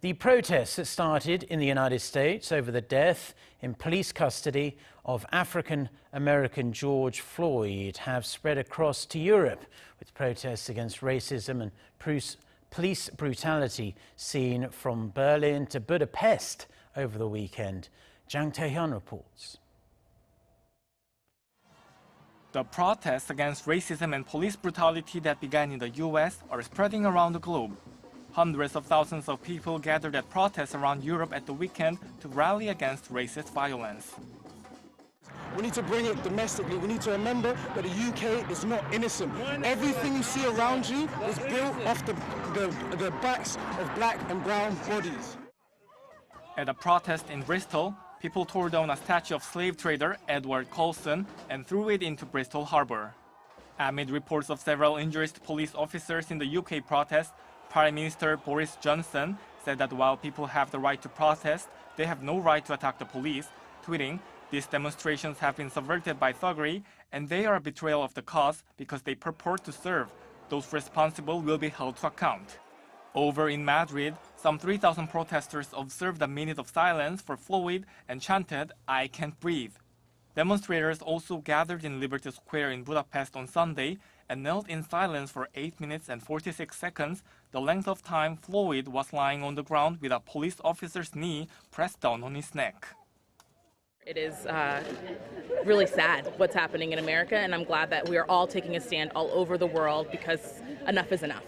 The protests that started in the United States over the death in police custody of African-American George Floyd have spread across to Europe, with protests against racism and police brutality seen from Berlin to Budapest over the weekend. Jang Tae-hyun reports. The protests against racism and police brutality that began in the U.S. are spreading around the globe. Hundreds of thousands of people gathered at protests around Europe at the weekend to rally against racist violence. We need to bring it domestically. We need to remember that the UK is not innocent. Everything you see around you was built off the backs of black and brown bodies. At a protest in Bristol, people tore down a statue of slave trader Edward Colston and threw it into Bristol Harbour. Amid reports of several injuries to police officers in the UK protest, Prime Minister Boris Johnson said that while people have the right to protest, they have no right to attack the police, tweeting, "These demonstrations have been subverted by thuggery, and they are a betrayal of the cause because they purport to serve. Those responsible will be held to account." Over in Madrid, some 3,000 protesters observed a minute of silence for Floyd and chanted, "I can't breathe." Demonstrators also gathered in Liberty Square in Budapest on Sunday and knelt in silence for 8 minutes and 46 seconds, the length of time Floyd was lying on the ground with a police officer's knee pressed down on his neck. It is really sad what's happening in America, and I'm glad that we are all taking a stand all over the world because enough is enough.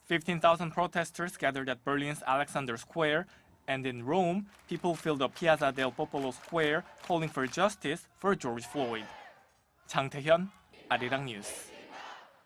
15,000 protesters gathered at Berlin's Alexander Square, and in Rome, people filled the Piazza del Popolo Square calling for justice for George Floyd. Jang Tae-hyun, Arirang News.